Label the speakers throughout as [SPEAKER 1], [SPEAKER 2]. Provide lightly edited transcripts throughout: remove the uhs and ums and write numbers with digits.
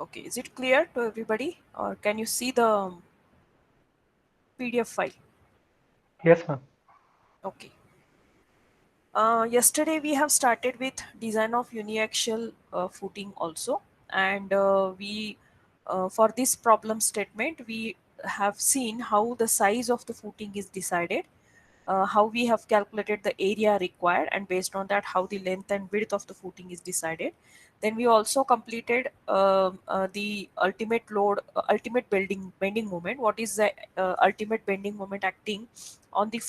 [SPEAKER 1] Okay, is it clear to everybody, or can you see the PDF file?
[SPEAKER 2] Yes, ma'am.
[SPEAKER 1] Okay. Yesterday we have started with design of uniaxial footing also, and we for this problem statement we have seen how the size of the footing is decided, how we have calculated the area required, and based on that how the length and width of the footing is decided. Then we also completed the ultimate load, ultimate bending moment. What is the ultimate bending moment acting on the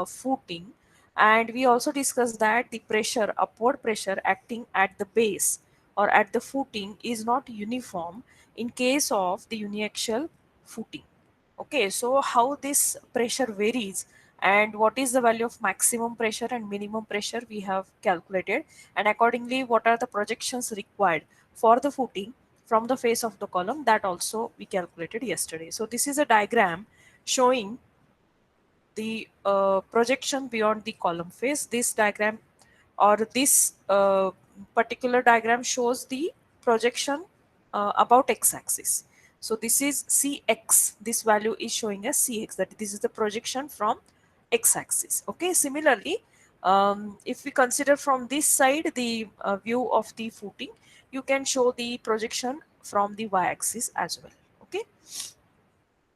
[SPEAKER 1] footing? And we also discussed that the pressure, upward pressure acting at the base or at the footing is not uniform in case of the uniaxial footing. Okay, so how this pressure varies and what is the value of maximum pressure and minimum pressure we have calculated, and accordingly what are the projections required for the footing from the face of the column, that also we calculated yesterday. So this is a diagram showing the projection beyond the column face. This diagram or this particular diagram shows the projection about x-axis. So this is cx. This value is showing as cx, that this is the projection from x-axis. Okay. Similarly, if we consider from this side the view of the footing, you can show the projection from the y-axis as well. Okay.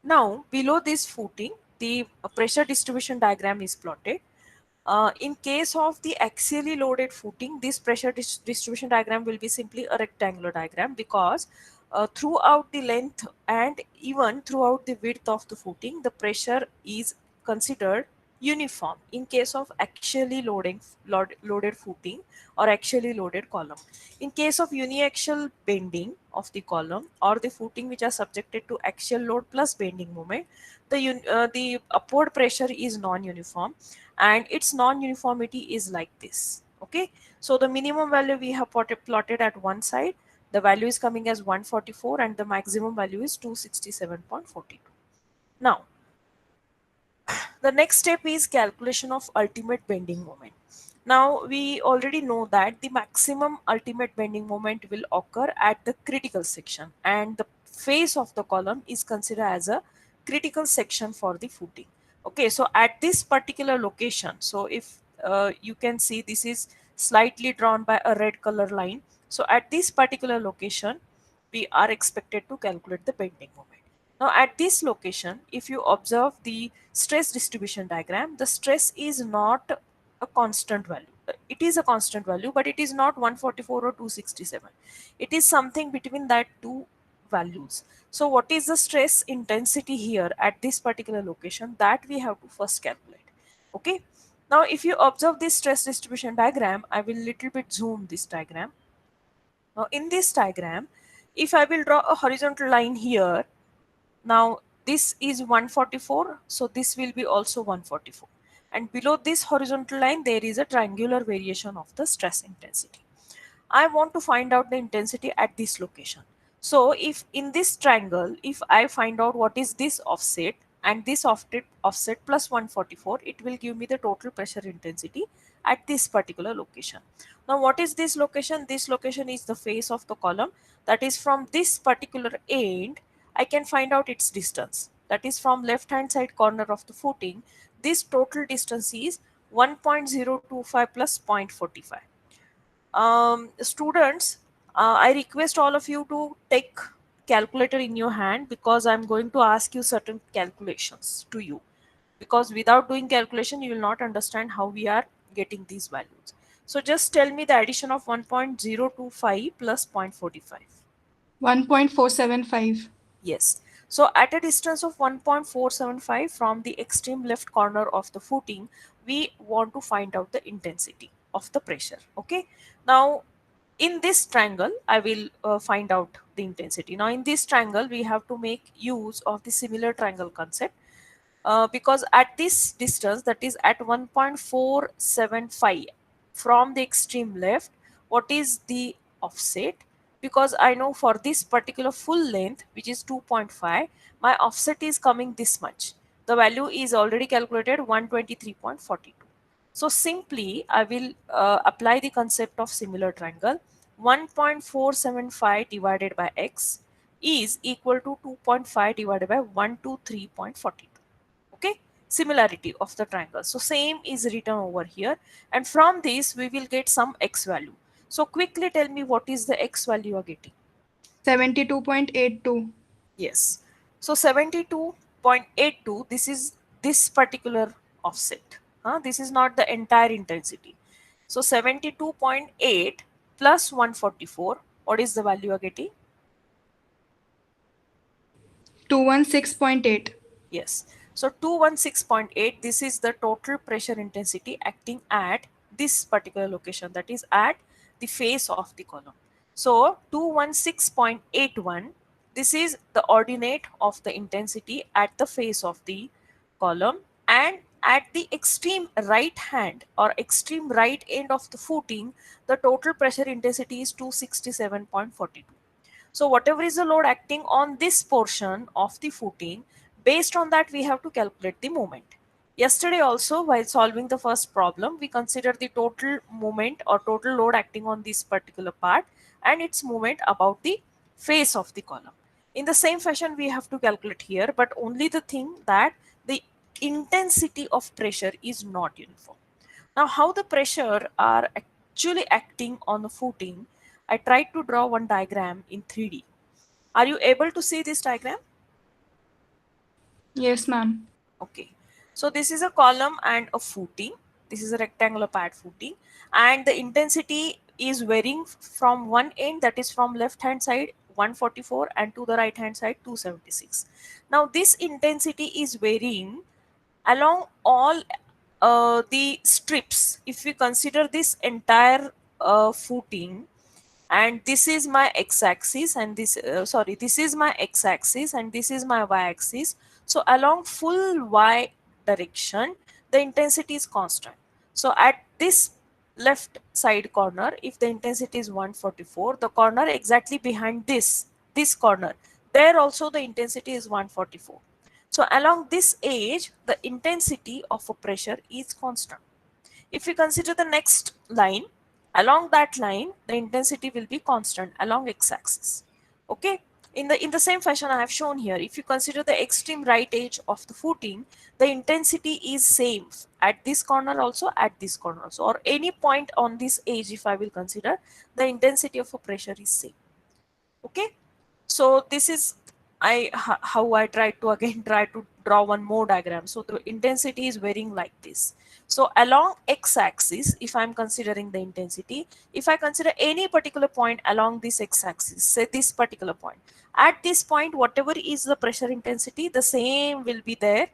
[SPEAKER 1] Now, below this footing, the pressure distribution diagram is plotted. In case of the axially loaded footing, this pressure distribution diagram will be simply a rectangular diagram, because throughout the length and even throughout the width of the footing, the pressure is considered uniform in case of loaded footing or axially loaded column. In case of uniaxial bending of the column or the footing which are subjected to axial load plus bending moment, the upward pressure is non-uniform, and its non-uniformity is like this. Okay, so the minimum value we have plotted at one side, the value is coming as 144 and the maximum value is 267.42. Now, the next step is calculation of ultimate bending moment. Now we already know that the maximum ultimate bending moment will occur at the critical section, and the face of the column is considered as a critical section for the footing. Okay, so at this particular location, so if you can see, this is slightly drawn by a red color line. So at this particular location we are expected to calculate the bending moment. Now at this location, if you observe the stress distribution diagram, the stress is not a constant value. It is a constant value, but it is not 144 or 267. It is something between that two values. So what is the stress intensity here at this particular location, that we have to first calculate. Okay. Now if you observe this stress distribution diagram, I will little bit zoom this diagram. Now in this diagram, if I will draw a horizontal line here, now this is 144, so this will be also 144. And below this horizontal line, there is a triangular variation of the stress intensity. I want to find out the intensity at this location. So if in this triangle, if I find out what is this offset and this offset plus 144, it will give me the total pressure intensity at this particular location. Now what is this location? This location is the face of the column. That is, from this particular end, I can find out its distance. That is, from left hand side corner of the footing, this total distance is 1.025 plus 0.45. Students, I request all of you to take calculator in your hand, because I'm going to ask you certain calculations to you, because without doing calculation you will not understand how we are getting these values. So just tell me the addition of 1.025 plus 0.45.
[SPEAKER 3] 1.475.
[SPEAKER 1] Yes. So at a distance of 1.475 from the extreme left corner of the footing, we want to find out the intensity of the pressure. Okay. Now, in this triangle, I will find out the intensity. Now, in this triangle, we have to make use of the similar triangle concept, because at this distance, that is at 1.475 from the extreme left, what is the offset? Because I know for this particular full length, which is 2.5, my offset is coming this much. The value is already calculated, 123.42. So simply I will apply the concept of similar triangle. 1.475 divided by x is equal to 2.5 divided by 123.42. Okay, similarity of the triangle. So same is written over here, and from this we will get some x value. So quickly tell me what is the x value you are getting.
[SPEAKER 3] 72.82.
[SPEAKER 1] Yes. So 72.82, this is this particular offset. This is not the entire intensity. So 72.8 plus 144, what is the value you are getting?
[SPEAKER 3] 216.8.
[SPEAKER 1] Yes. So 216.8, this is the total pressure intensity acting at this particular location, that is at the face of the column. So 216.81, this is the ordinate of the intensity at the face of the column, and at the extreme right hand or extreme right end of the footing, the total pressure intensity is 267.42. So whatever is the load acting on this portion of the footing, based on that we have to calculate the moment. Yesterday also, while solving the first problem, we considered the total moment or total load acting on this particular part and its moment about the face of the column. In the same fashion we have to calculate here, but only the thing that the intensity of pressure is not uniform. Now, how the pressure are actually acting on the footing, I tried to draw one diagram in 3D. Are you able to see this diagram?
[SPEAKER 3] Yes, ma'am.
[SPEAKER 1] Okay. So this is a column and a footing. This is a rectangular pad footing, and the intensity is varying from one end, that is from left hand side 144, and to the right hand side 276. Now this intensity is varying along all the strips. If we consider this entire footing, and this is my x-axis, and this is my x-axis, and this is my y-axis. So along full y direction, the intensity is constant. So at this left side corner, if the intensity is 144, the corner exactly behind this corner, there also the intensity is 144. So along this edge, the intensity of a pressure is constant. If we consider the next line, along that line, the intensity will be constant along x-axis. Okay. In the same fashion I have shown here, if you consider the extreme right edge of the footing, the intensity is same at this corner also, at this corner also, or any point on this edge. If I will consider, the intensity of a pressure is same. Okay. So this is how I try to again try to draw one more diagram. So the intensity is varying like this. So along x-axis, if I'm considering the intensity, if I consider any particular point along this x-axis, say this particular point, at this point whatever is the pressure intensity, the same will be there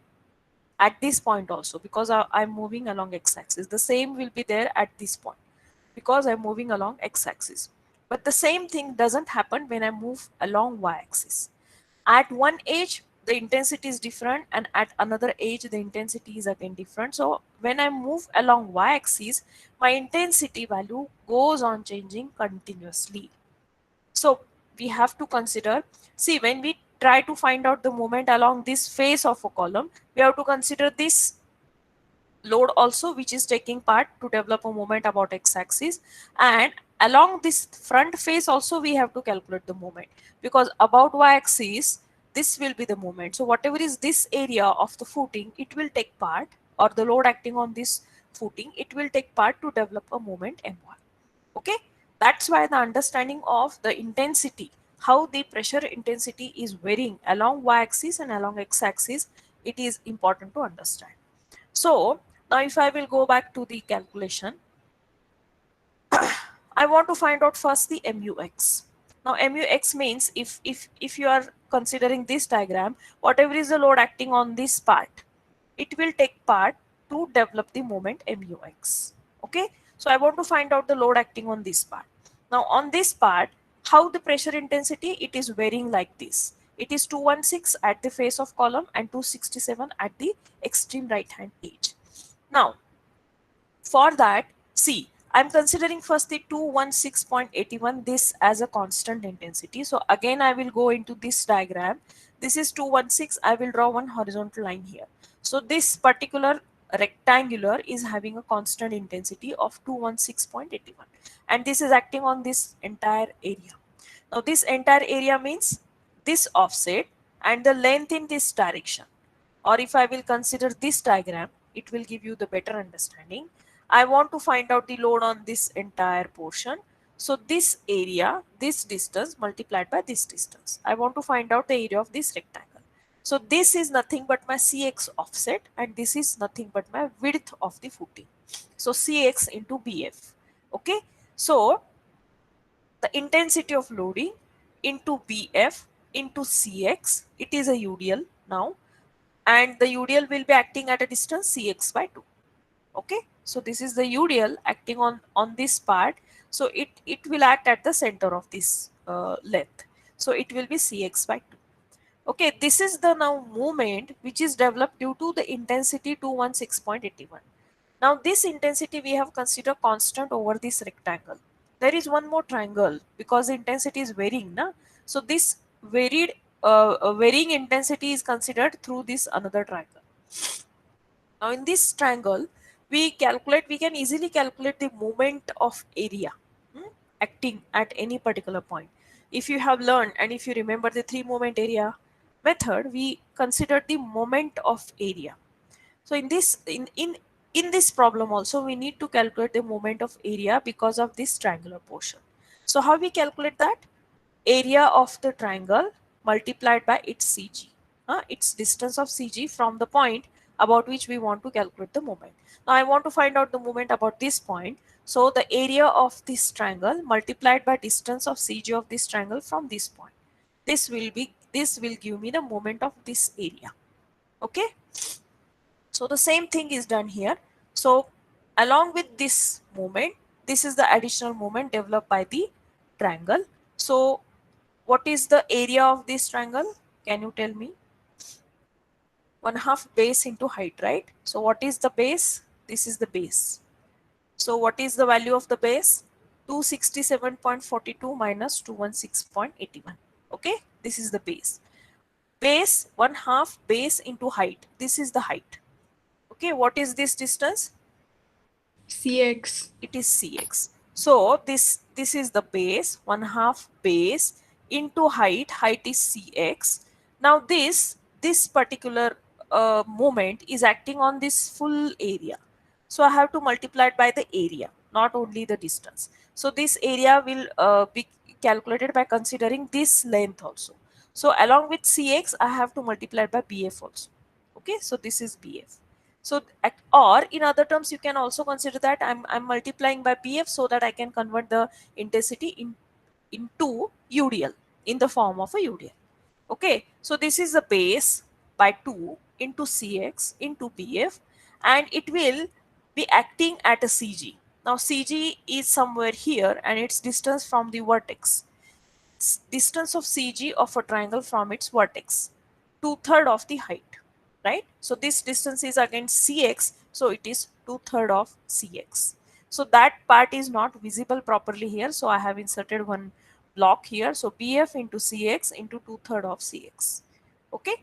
[SPEAKER 1] at this point also, because I'm moving along x-axis. The same will be there at this point because I'm moving along x-axis. But the same thing doesn't happen when I move along y-axis. At one edge, the intensity is different, and at another edge, the intensity is again different. So when I move along y-axis, my intensity value goes on changing continuously. So we have to consider, see, when we try to find out the moment along this face of a column, we have to consider this load also, which is taking part to develop a moment about x-axis, and along this front face also we have to calculate the moment, because about y-axis this will be the moment. So whatever is this area of the footing, it will take part, or the load acting on this footing, it will take part to develop a moment m1. Okay, that's why the understanding of the intensity, how the pressure intensity is varying along y-axis and along x-axis, it is important to understand. So now if I will go back to the calculation, I want to find out first the MUX. Now MUX means, if you are considering this diagram, whatever is the load acting on this part, it will take part to develop the moment MUX. Okay, so I want to find out the load acting on this part. Now on this part, how the pressure intensity, it is varying like this. It is 216 at the face of column and 267 at the extreme right hand edge. Now for that, see, I'm considering first the 216.81, this as a constant intensity. So again, I will go into this diagram. This is 216. I will draw one horizontal line here. So this particular rectangular is having a constant intensity of 216.81. And this is acting on this entire area. Now this entire area means this offset and the length in this direction. Or if I will consider this diagram, it will give you the better understanding. I want to find out the load on this entire portion. So this area, this distance multiplied by this distance. I want to find out the area of this rectangle. So this is nothing but my Cx offset and this is nothing but my width of the footing. So Cx into Bf. Okay. So the intensity of loading into Bf into Cx, it is a UDL now, and the UDL will be acting at a distance Cx by 2. Okay, so this is the UDL acting on this part, so it will act at the center of this length, so it will be Cx by 2. Okay, this is the now movement which is developed due to the intensity 216.81. Now this intensity we have considered constant over this rectangle. There is one more triangle because the intensity is varying, na? So this varying intensity is considered through this another triangle. Now in this triangle, we can easily calculate the moment of area acting at any particular point. If you have learned and if you remember the three moment area method, we considered the moment of area. So in this problem also we need to calculate the moment of area because of this triangular portion. So how we calculate that? Area of the triangle multiplied by its CG, its distance of CG from the point about which we want to calculate the moment. Now I want to find out the moment about this point. So the area of this triangle multiplied by distance of CG of this triangle from this point. This will give me the moment of this area. Okay. So the same thing is done here. So along with this moment, this is the additional moment developed by the triangle. So what is the area of this triangle? Can you tell me? 1/2 base into height, right? So what is the base? This is the base. So what is the value of the base? 267.42 minus 216.81. Okay, this is the base. Base 1/2 base into height. This is the height. Okay, what is this distance?
[SPEAKER 3] Cx.
[SPEAKER 1] It is Cx. So this is the base, 1/2 base into height. Height is Cx. Now this particular moment is acting on this full area. So I have to multiply it by the area, not only the distance. So this area will be calculated by considering this length also. So along with Cx, I have to multiply it by Bf also. Okay, so this is Bf. So or in other terms, you can also consider that I'm multiplying by Bf so that I can convert the intensity into UDL in the form of a UDL. Okay, so this is the base by 2 into Cx into Bf, and it will be acting at a CG. Now CG is somewhere here and its distance from the vertex. Distance of CG of a triangle from its vertex, 2/3 of the height, right? So this distance is against Cx, so it is 2/3 of Cx. So that part is not visible properly here, so I have inserted one block here. So Bf into Cx into 2/3 of Cx. Okay,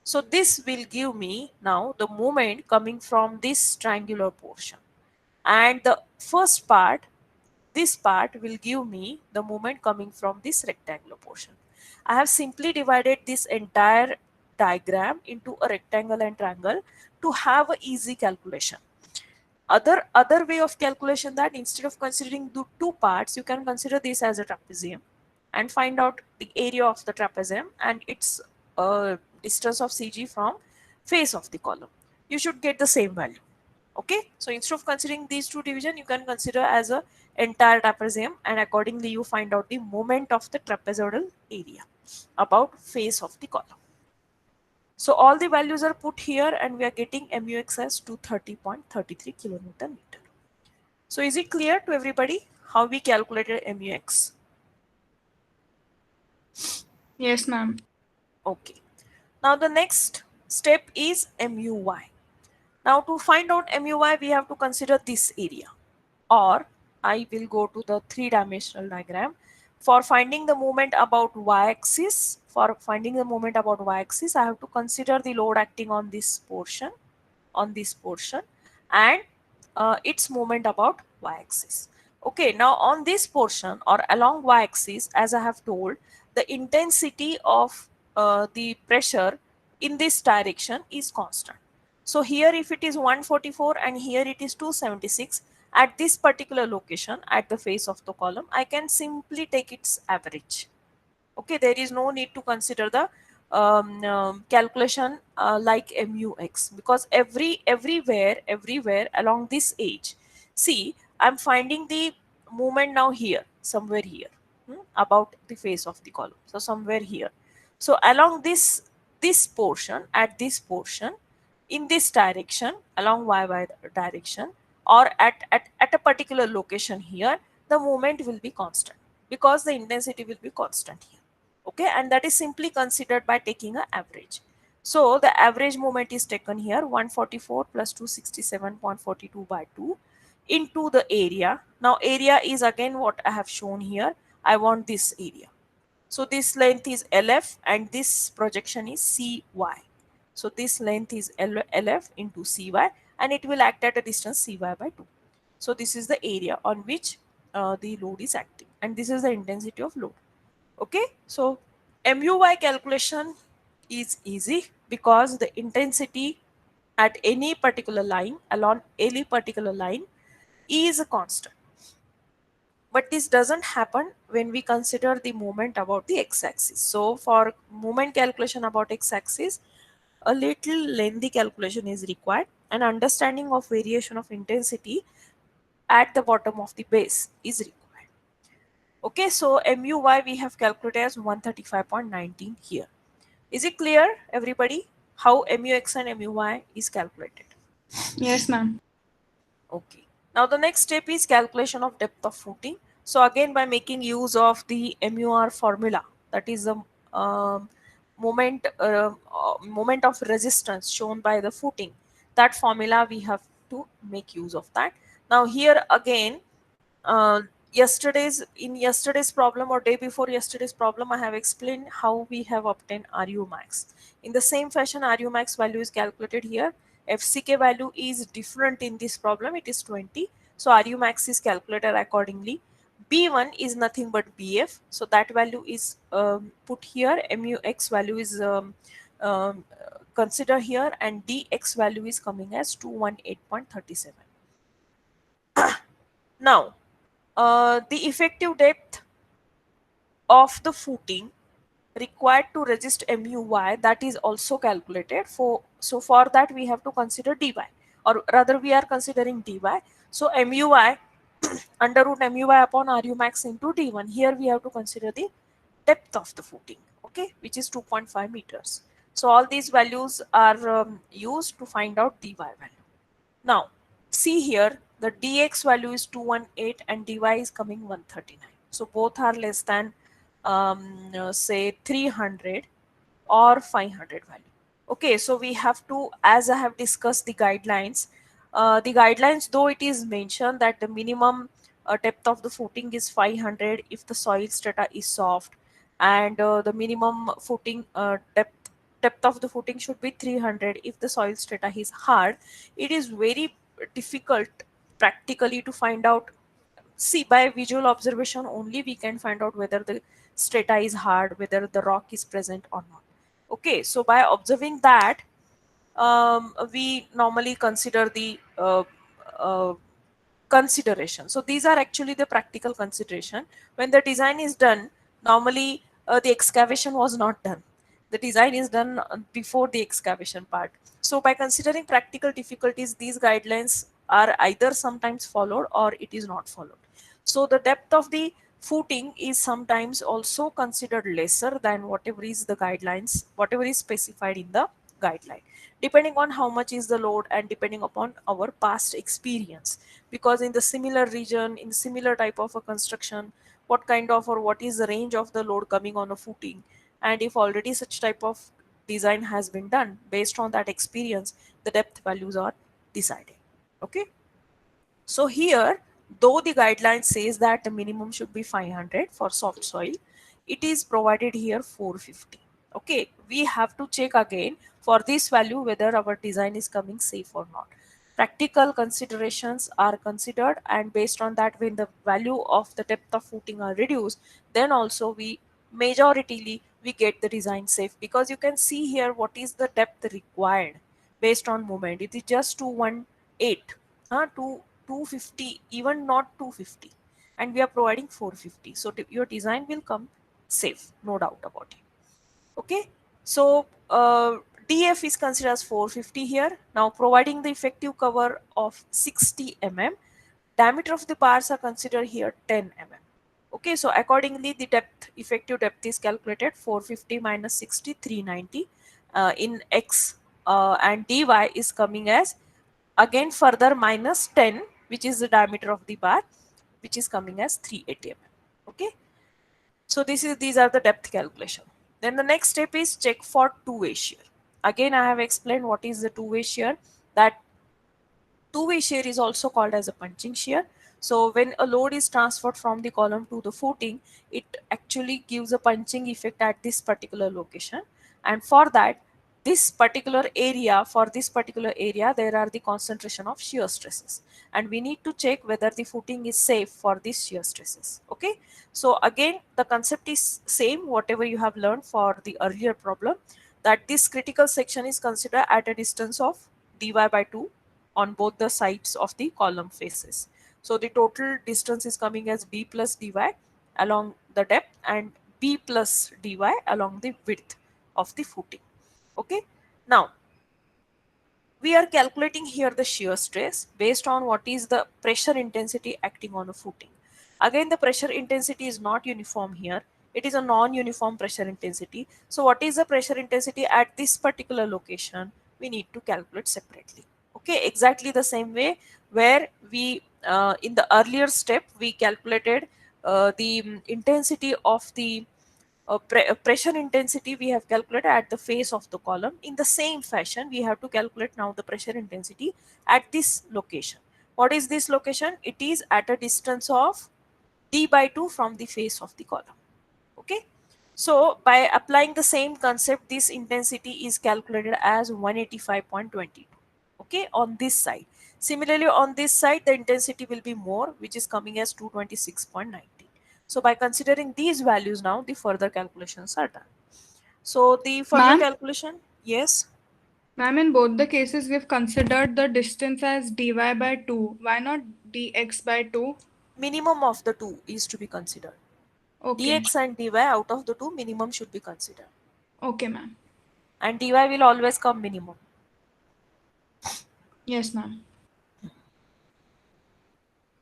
[SPEAKER 1] so this will give me now the moment coming from this triangular portion, and the first part, this part will give me the moment coming from this rectangular portion. I have simply divided this entire diagram into a rectangle and triangle to have an easy calculation. Other way of calculation, that instead of considering the two parts, you can consider this as a trapezium and find out the area of the trapezium and its distance of CG from face of the column. You should get the same value. Okay, so instead of considering these two division, you can consider as a entire trapezium, and accordingly you find out the moment of the trapezoidal area about face of the column. So all the values are put here and we are getting MUX as 230.33 kilonewton meter. So is it clear to everybody how we calculated MUX?
[SPEAKER 3] Yes, ma'am.
[SPEAKER 1] Okay. Now the next step is MUY. Now to find out MUY, we have to consider this area, or I will go to the three-dimensional diagram. For finding the moment about y-axis, I have to consider the load acting on this portion, and its moment about y-axis. Okay, now on this portion or along y-axis, as I have told, the intensity of the pressure in this direction is constant. So here if it is 144 and here it is 276, at this particular location at the face of the column, I can simply take its average. Okay, there is no need to consider the calculation like MUX, because everywhere along this edge, see, I'm finding the movement now here, somewhere here, about the face of the column, so somewhere here. So along this portion, at this portion, in this direction, along y direction, or at a particular location here, the movement will be constant because the intensity will be constant here. Okay, and that is simply considered by taking an average. So the average moment is taken here, 144 plus 267.42 by 2 into the area. Now area is again what I have shown here. I want this area. So this length is LF and this projection is CY. So this length is LF into CY, and it will act at a distance CY by 2. So this is the area on which the load is acting, and this is the intensity of load. Okay, so MUY calculation is easy because the intensity at any particular line, along any particular line, is a constant. But this doesn't happen when we consider the moment about the x-axis. So for moment calculation about x-axis, a little lengthy calculation is required. An understanding of variation of intensity at the bottom of the base is required. Okay, so MUY we have calculated as 135.19 here. Is it clear, everybody, how MUX and MUY is calculated?
[SPEAKER 3] Yes, ma'am.
[SPEAKER 1] Okay. Now the next step is calculation of depth of footing. So again, by making use of the MUR formula, that is the moment of resistance shown by the footing. That formula we have to make use of that. Now here again, uh, yesterday's problem or day before yesterday's problem, I have explained how we have obtained RU max. In the same fashion, RU max value is calculated here. FCK value is different in this problem, it is 20. So RU max is calculated accordingly. B1 is nothing but BF, so that value is put here. MUX value is consider here, and DX value is coming as 218.37. Now the effective depth of the footing required to resist MUY, that is also calculated for. So for that we have to consider dy, or rather we are considering dy. So MUY under root MUY upon RU max into d1. Here we have to consider the depth of the footing, okay, which is 2.5 meters. So all these values are used to find out dy value. Now see here, the dx value is 218 and dy is coming 139. So both are less than say 300 or 500 value. Okay, so we have to, as I have discussed the guidelines, though it is mentioned that the minimum depth of the footing is 500 if the soil strata is soft, and the minimum footing depth of the footing should be 300 if the soil strata is hard. It is very difficult practically to find out. See, by visual observation only we can find out whether the strata is hard, whether the rock is present or not. Okay, so by observing that, we normally consider the uh, consideration. So these are actually the practical consideration. When the design is done, normally the excavation was not done. The design is done before the excavation part. So by considering practical difficulties, these guidelines are either sometimes followed or it is not followed. So the depth of the footing is sometimes also considered lesser than whatever is the guidelines, whatever is specified in the guideline, depending on how much is the load and depending upon our past experience. Because in the similar region, in similar type of a construction, what kind of or what is the range of the load coming on a footing, and if already such type of design has been done, based on that experience the depth values are decided. Okay, so here, though the guideline says that the minimum should be 500 for soft soil, it is provided here 450. Okay, we have to check again for this value whether our design is coming safe or not. Practical considerations are considered, and based on that, when the value of the depth of footing are reduced, then also we majoritarily we get the design safe, because you can see here what is the depth required based on moment. It is just 218, to 250, even not 250, and we are providing 450. So your design will come safe, no doubt about it. Okay, so DF is considered as 450 here. Now providing the effective cover of 60 mm, diameter of the bars are considered here 10 mm. Okay, so accordingly the depth, effective depth is calculated 450 minus 60, 390 in X, and dy is coming as again further minus 10, which is the diameter of the bar, which is coming as 380 mm. Okay, so these are the depth calculation. Then the next step is check for two-way shear. Again, I have explained what is the two-way shear. That two-way shear is also called as a punching shear. So when a load is transferred from the column to the footing, it actually gives a punching effect at this particular location. And for that, for this particular area, there are the concentration of shear stresses. And we need to check whether the footing is safe for these shear stresses. Okay. So again, the concept is same, whatever you have learned for the earlier problem, that this critical section is considered at a distance of dy by 2 on both the sides of the column faces. So the total distance is coming as b plus dy along the depth and b plus dy along the width of the footing. Okay. Now we are calculating here the shear stress based on what is the pressure intensity acting on a footing. Again, the pressure intensity is not uniform here. It is a non-uniform pressure intensity. So what is the pressure intensity at this particular location? We need to calculate separately. Okay, exactly the same way where we in the earlier step we calculated the intensity of the pressure intensity we have calculated at the face of the column. In the same fashion, we have to calculate now the pressure intensity at this location. What is this location? It is at a distance of d by 2 from the face of the column. Okay. So by applying the same concept, this intensity is calculated as 185.22. Okay, on this side. Similarly, on this side, the intensity will be more, which is coming as 226.90. So by considering these values now, the further calculations are done. So the further
[SPEAKER 3] Ma'am,
[SPEAKER 1] calculation, yes,
[SPEAKER 3] ma'am, in both the cases, we've considered the distance as dy by 2. Why not dx by 2?
[SPEAKER 1] minimum of the two is to be considered.
[SPEAKER 3] Okay.
[SPEAKER 1] Dx and dy out of the two, minimum should be considered.
[SPEAKER 3] Okay, ma'am.
[SPEAKER 1] And dy will always come minimum.
[SPEAKER 3] Yes, ma'am.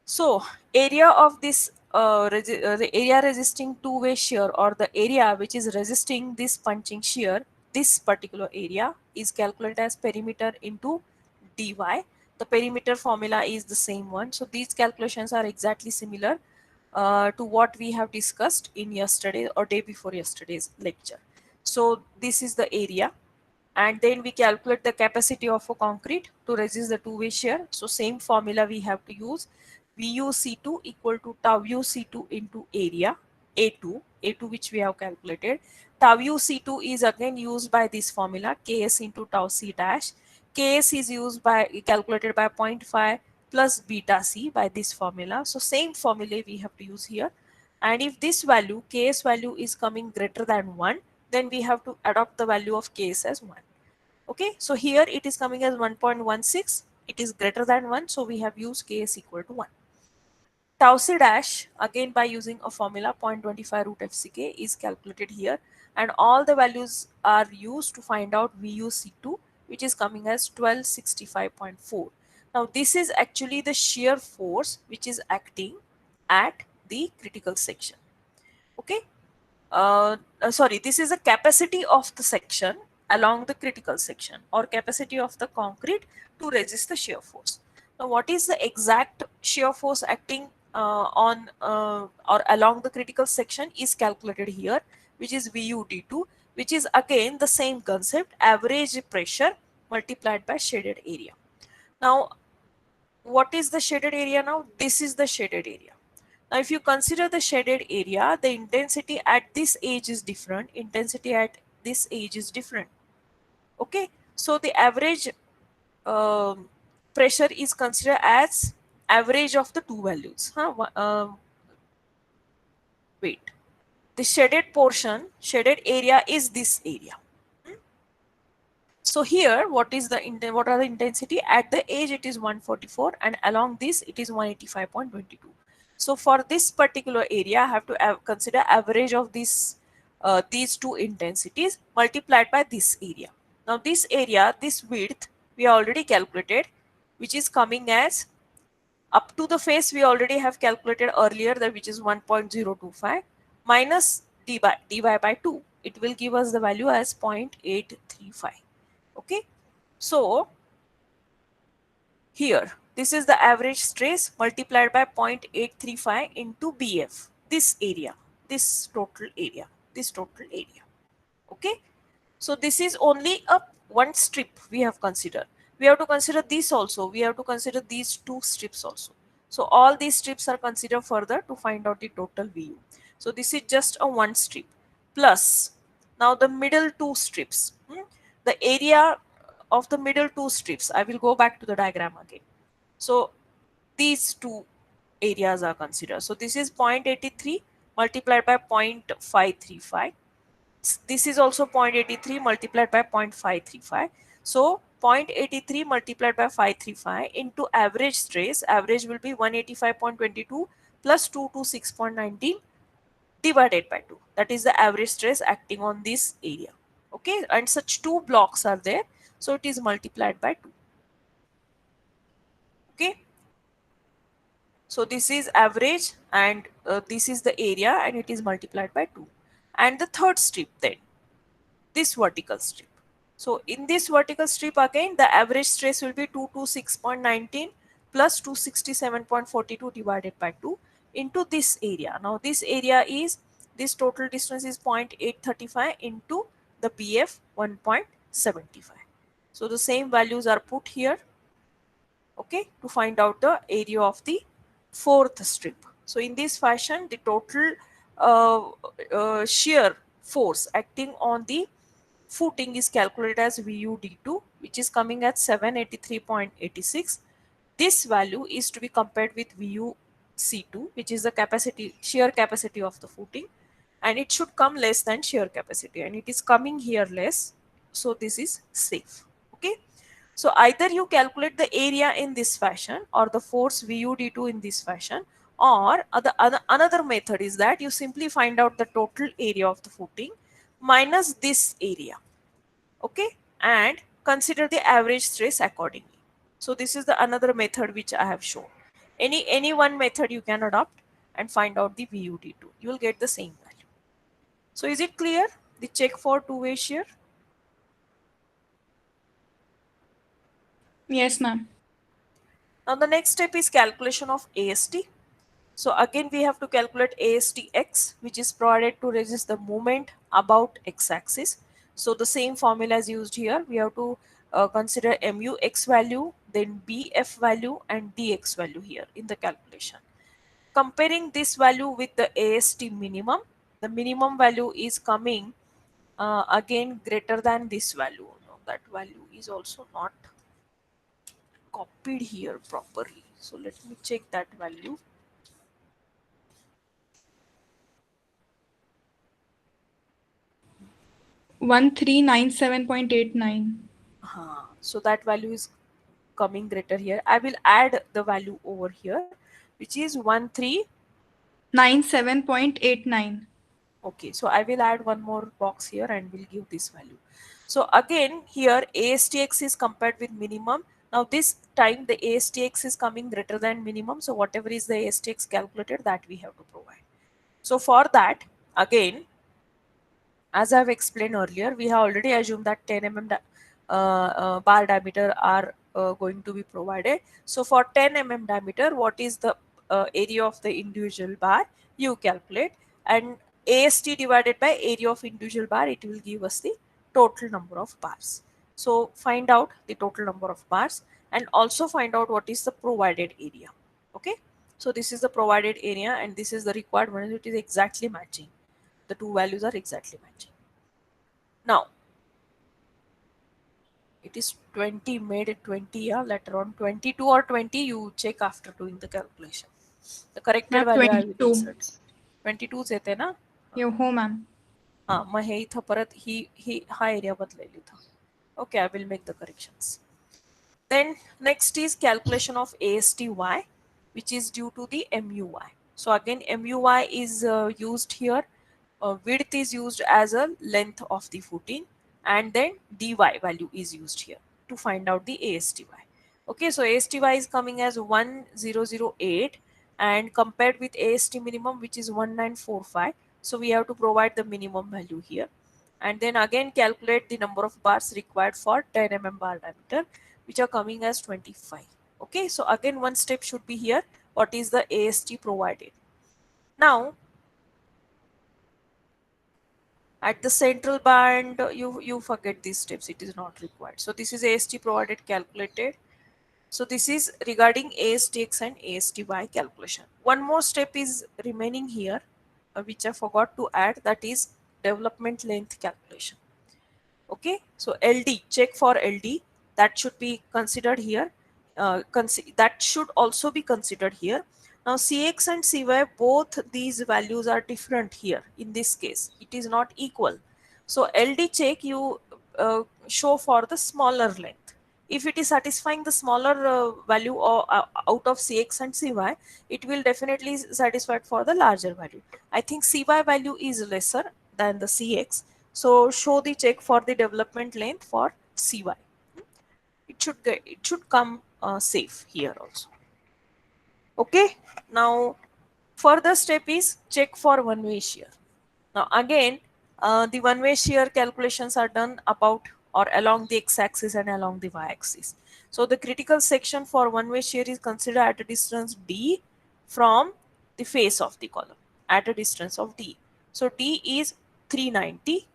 [SPEAKER 1] So area of this the area resisting two-way shear, or the area which is resisting this punching shear, this particular area is calculated as perimeter into dy. The perimeter formula is the same one. So these calculations are exactly similar to what we have discussed in yesterday or day before yesterday's lecture. So this is the area, and then we calculate the capacity of a concrete to resist the two-way shear. So same formula we have to use. VUC2 equal to tau UC2 into area A2 which we have calculated. Tau UC2 is again used by this formula Ks into tau C dash. Ks is used by calculated by zero point 0.5 plus beta C by this formula. So same formula we have to use here. And if this value, Ks value is coming greater than 1, then we have to adopt the value of Ks as 1. Okay, so here it is coming as 1.16. It is greater than 1, so we have used Ks equal to 1. Tau C dash, again by using a formula 0.25 root FCK, is calculated here, and all the values are used to find out VUC2, which is coming as 1265.4. Now this is actually the shear force which is acting at the critical section. Okay, sorry, this is the capacity of the section along the critical section, or capacity of the concrete to resist the shear force. Now what is the exact shear force acting on or along the critical section is calculated here, which is VUD2, which is again the same concept, average pressure multiplied by shaded area. Now what is the shaded area now? This is the shaded area. Now, if you consider the shaded area, the intensity at this edge is different. Intensity at this edge is different. Okay. So the average um, pressure is considered as average of the two values. Wait. the shaded portion, shaded area is this area. So here, what are the intensity? At the edge, it is 144, and along this, it is 185.22. So for this particular area, I have to consider average of these two intensities multiplied by this area. Now this area, this width, we already calculated, which is coming as up to the face we already have calculated earlier, that which is 1.025 minus dy by 2. It will give us the value as 0.835. Okay, so here this is the average stress multiplied by 0.835 into BF, this area, this total area, this total area. Okay, so this is only a one strip we have considered. We have to consider this also. We have to consider these two strips also. So all these strips are considered further to find out the total VU. So this is just a one strip plus now the middle two strips. The area of the middle two strips. I will go back to the diagram again. So these two areas are considered. So this is 0.83 multiplied by 0.535. This is also 0.83 multiplied by 0.535. So 0.83 multiplied by 535 into average stress, average will be 185.22 plus 226.19 divided by 2. That is the average stress acting on this area. Okay, and such two blocks are there, so it is multiplied by 2. Okay, so this is average, and this is the area, and it is multiplied by 2. And the third strip, then this vertical strip. So in this vertical strip again, the average stress will be 226.19 plus 267.42 divided by 2 into this area. Now this area is, this total distance is 0.835 into the BF 1.75. So the same values are put here, okay, to find out the area of the fourth strip. So in this fashion, the total shear force acting on the footing is calculated as VUD2, which is coming at 783.86. This value is to be compared with VUC2, which is the capacity, shear capacity of the footing, and it should come less than shear capacity, and it is coming here less, so this is safe. Okay, so either you calculate the area in this fashion or the force VUD2 in this fashion, or another method is that you simply find out the total area of the footing minus this area, okay, and consider the average stress accordingly. So this is the another method which I have shown. Any one method you can adopt and find out the VUD2. You will get the same value. So is it clear, the check for two-way shear?
[SPEAKER 3] Yes, ma'am.
[SPEAKER 1] Now the next step is calculation of AST. So again we have to calculate ASTx, which is provided to resist the movement about x-axis. So the same formula is used here. We have to consider MUx value, then BF value and DX value here in the calculation. Comparing this value with the AST minimum, the minimum value is coming again greater than this value. No, that value is also not copied here properly. So let me check that value.
[SPEAKER 3] One three nine 1397.89.
[SPEAKER 1] So that value is coming greater here. I will add the value over here, which is
[SPEAKER 3] 97.89.
[SPEAKER 1] Okay, so I will add one more box here and will give this value. So again here ASTX is compared with minimum. Now this time the ASTX is coming greater than minimum. So whatever is the ASTX calculated, that we have to provide. So for that, again, as I have explained earlier, we have already assumed that 10 mm bar diameter are going to be provided. So for 10 mm diameter, what is the area of the individual bar? You calculate, and AST divided by area of individual bar, it will give us the total number of bars. So find out the total number of bars and also find out what is the provided area. Okay, so this is the provided area and this is the required one. It is exactly matching. The two values are exactly matching. Now it is 20, made it 20, yeah, later on 22 or 20 you check after doing the calculation. The corrected
[SPEAKER 3] Ma'am,
[SPEAKER 1] value I will
[SPEAKER 3] 22.
[SPEAKER 1] insert. 22 zete na?
[SPEAKER 3] हो ma'am.
[SPEAKER 1] मग हे इथं परत ही हा area बदलेल इथं. Okay, I will make the corrections. Then next is calculation of ASTY, which is due to the MUY. So again, MUY is used here. Width is used as a length of the footing, and then dy value is used here to find out the ASTY. Okay, so ASTY is coming as 1008 and compared with AST minimum, which is 1945. So we have to provide the minimum value here, and then again calculate the number of bars required for 10 bar diameter, which are coming as 25. Okay, so again one step should be here, what is the AST provided. Now at the central band, you forget these steps, it is not required. So this is AST provided, calculated. So this is regarding ASTX and ASTY calculation. One more step is remaining here, which I forgot to add, that is development length calculation. Okay, so LD, check for LD, that should be considered here. That should also be considered here. Now CX and CY, both these values are different here. In this case, it is not equal. So LD check you show for the smaller length. If it is satisfying the smaller value or, out of CX and CY, it will definitely satisfy for the larger value. I think CY value is lesser than the CX. So show the check for the development length for CY. It should come safe here also. Okay. Now further step is check for one-way shear. Now again, the one-way shear calculations are done about or along the x-axis and along the y-axis. So the critical section for one-way shear is considered at a distance d from the face of the column, at a distance of d. So d is 390.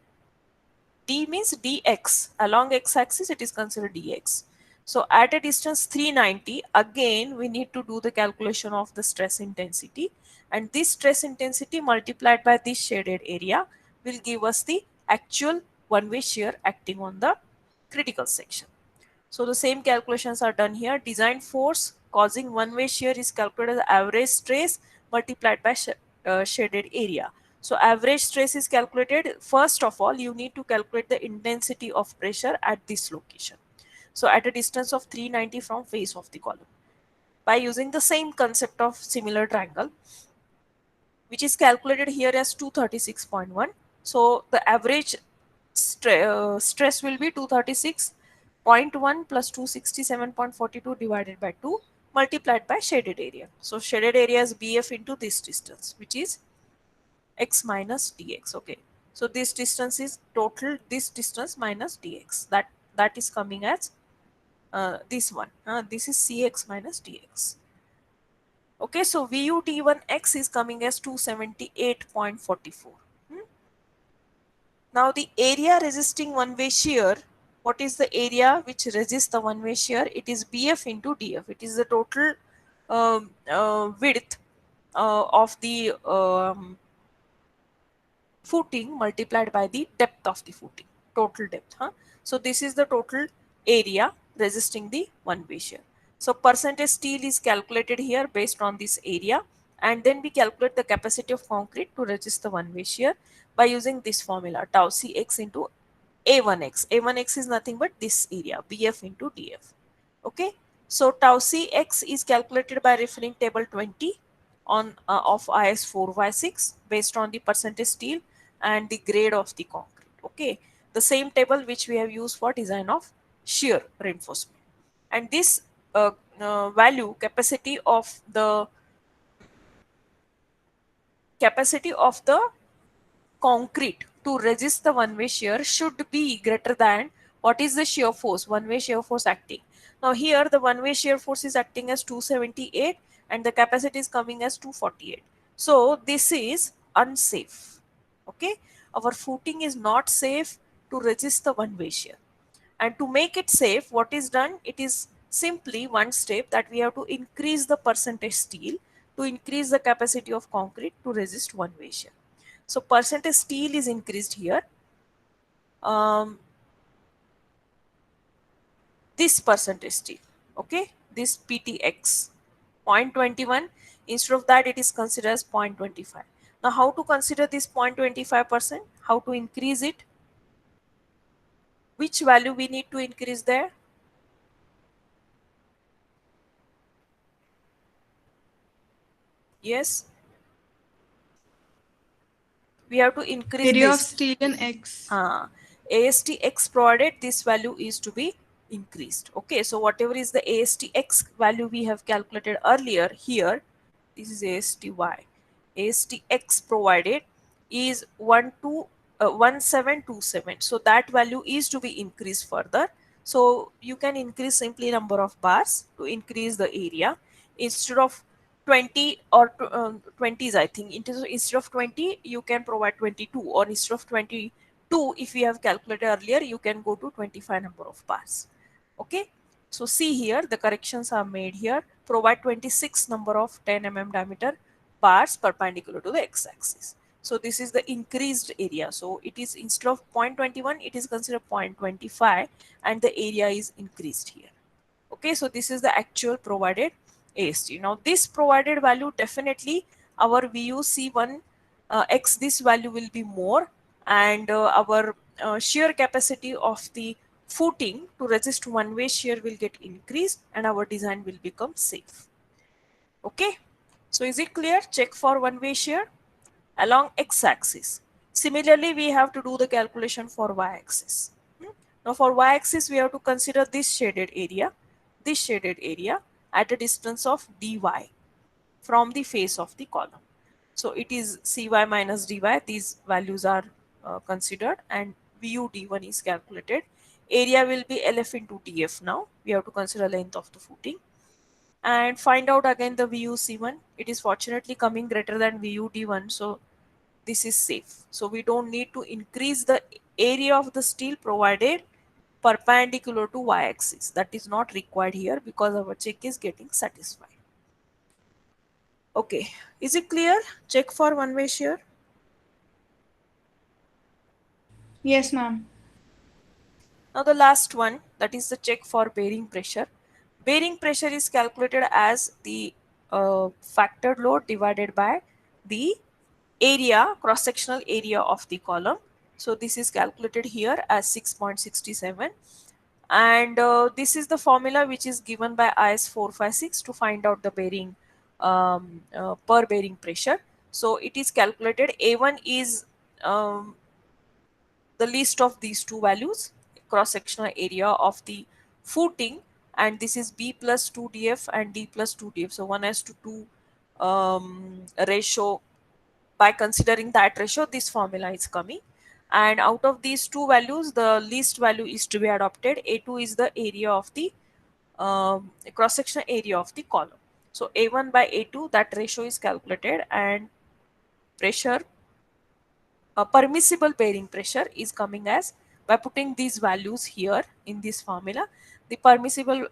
[SPEAKER 1] D means dx. Along x-axis it is considered dx. So at a distance 390, again we need to do the calculation of the stress intensity, and this stress intensity multiplied by this shaded area will give us the actual one-way shear acting on the critical section. So the same calculations are done here. Design force causing one-way shear is calculated as average stress multiplied by shaded area. So average stress is calculated. First of all, you need to calculate the intensity of pressure at this location. So at a distance of 390 from face of the column, by using the same concept of similar triangle, which is calculated here as 236.1. So the average stress will be 236.1 plus 267.42 divided by 2 multiplied by shaded area. So shaded area is BF into this distance, which is x minus dx. Okay, so this distance is total, this distance minus dx, that is coming as this one. This is cx minus dx. Okay, so VU T1x is coming as 278.44. Now the area resisting one-way shear, what is the area which resists the one-way shear? It is BF into DF. It is the total width of the footing multiplied by the depth of the footing, total depth. So this is the total area resisting the one-way shear. So percentage steel is calculated here based on this area, and then we calculate the capacity of concrete to resist the one-way shear by using this formula, tau Cx into A1x. A1x is nothing but this area, BF into DF. Okay, so tau Cx is calculated by referring table 20 on of IS 4/6 based on the percentage steel and the grade of the concrete. Okay, the same table which we have used for design of shear reinforcement. And this value, capacity of the concrete to resist the one-way shear should be greater than what is the shear force, one-way shear force acting. Now here the one-way shear force is acting as 278 and the capacity is coming as 248. So this is unsafe. Okay, our footing is not safe to resist the one-way shear. And to make it safe, what is done? It is simply one step, that we have to increase the percentage steel to increase the capacity of concrete to resist one-way shear. So percentage steel is increased here. This percentage steel, okay, this PTX 0.21, instead of that it is considered as 0.25. Now how to consider this 0.25%? How to increase it? Which value we need to increase there? Yes, we have to increase
[SPEAKER 3] Area of
[SPEAKER 1] this.
[SPEAKER 3] steel in X.
[SPEAKER 1] ASTX provided, this value is to be increased. Okay, so whatever is the ASTX value we have calculated earlier here, this is ASTY. ASTX provided is 1727. So that value is to be increased further. So you can increase simply number of bars to increase the area. Instead of 20 or 20s, I think instead of 20 you can provide 22, or instead of 22 if we have calculated earlier you can go to 25 number of bars. Okay, so see here the corrections are made here. Provide 26 number of 10 diameter bars perpendicular to the x-axis. So this is the increased area. So it is, instead of 0.21 it is considered 0.25, and the area is increased here. Okay, so this is the actual provided AST. Now this provided value, definitely our VUC1 X, this value will be more, and our shear capacity of the footing to resist one-way shear will get increased, and our design will become safe. Okay, so is it clear? Check for one-way shear along x-axis. Similarly, we have to do the calculation for y-axis. Now for y-axis, we have to consider this shaded area at a distance of dy from the face of the column. So it is cy minus dy, these values are considered, and vu d1 is calculated. Area will be lf into df. Now we have to consider length of the footing and find out again the VUC1. It is fortunately coming greater than VUD1, so this is safe. So we don't need to increase the area of the steel provided perpendicular to y-axis. That is not required here because our check is getting satisfied. Okay, is it clear? Check for one-way shear.
[SPEAKER 3] Yes, ma'am.
[SPEAKER 1] Now the last one, that is the check for bearing pressure. Bearing pressure is calculated as the factored load divided by the area, cross-sectional area of the column. So this is calculated here as 6.67, and this is the formula which is given by IS 456 to find out the bearing per bearing pressure. So it is calculated, A1 is the least of these two values, cross-sectional area of the footing, and this is B plus 2df and D plus 2df. So 1:2 ratio. By considering that ratio, this formula is coming, and out of these two values the least value is to be adopted. A2 is the area of the cross-sectional area of the column. So A1 by A2, that ratio is calculated, and pressure, permissible bearing pressure is coming as, by putting these values here in this formula, the permissible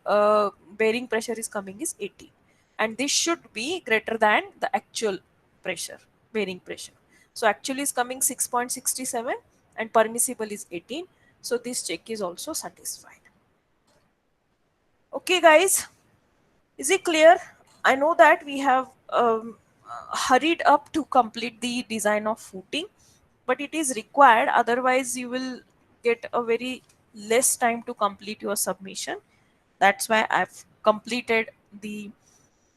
[SPEAKER 1] bearing pressure is coming is 80, and this should be greater than the actual pressure, bearing pressure. So actually is coming 6.67 and permissible is 18. So this check is also satisfied. Okay guys, is it clear? I know that we have hurried up to complete the design of footing, but it is required, otherwise you will get a very less time to complete your submission. That's why I've completed the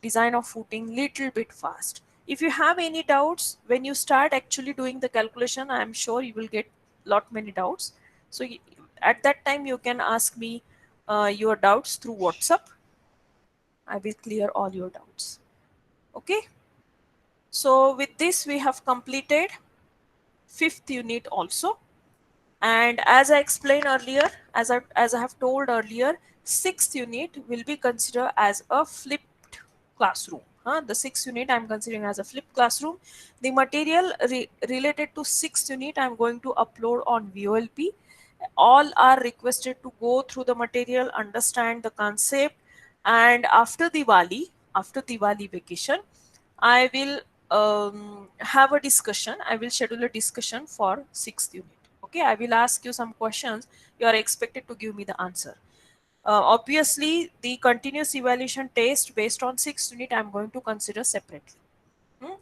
[SPEAKER 1] design of footing little bit fast. If you have any doubts when you start actually doing the calculation, I'm sure you will get lot many doubts. So at that time you can ask me your doubts through WhatsApp. I will clear all your doubts. Okay, so with this we have completed fifth unit also. And as I explained earlier, as I have told earlier, sixth unit will be considered as a flipped classroom. The sixth unit I'm considering as a flipped classroom. The material related to sixth unit I'm going to upload on VOLP. All are requested to go through the material, understand the concept, and after Diwali vacation, I will have a discussion. I will schedule a discussion for sixth unit. Okay, I will ask you some questions. You are expected to give me the answer. Obviously, the continuous evaluation test based on sixth unit, I am going to consider separately. Hmm?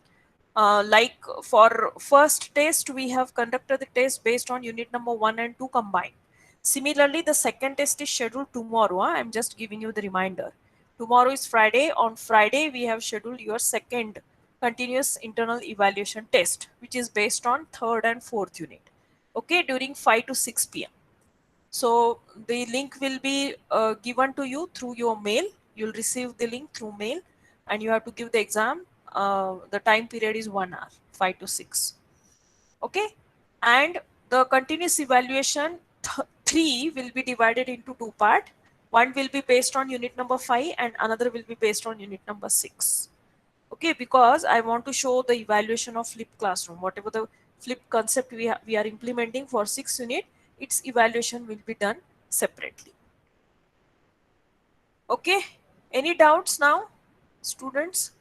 [SPEAKER 1] Like for first test, we have conducted the test based on unit number 1 and 2 combined. Similarly, the second test is scheduled tomorrow. I'm just giving you the reminder. Tomorrow is Friday. On Friday, we have scheduled your second continuous internal evaluation test, which is based on third and fourth unit. Okay, during 5 to 6 p.m. So the link will be given to you through your mail. You'll receive the link through mail, and you have to give the exam. The time period is 1 hour, 5 to 6. Okay, and the continuous evaluation 3 will be divided into two parts. One will be based on unit number 5 and another will be based on unit number 6. Okay, because I want to show the evaluation of flipped classroom. Whatever the flipped concept we are implementing for 6 unit, its evaluation will be done separately. Okay, any doubts now, students?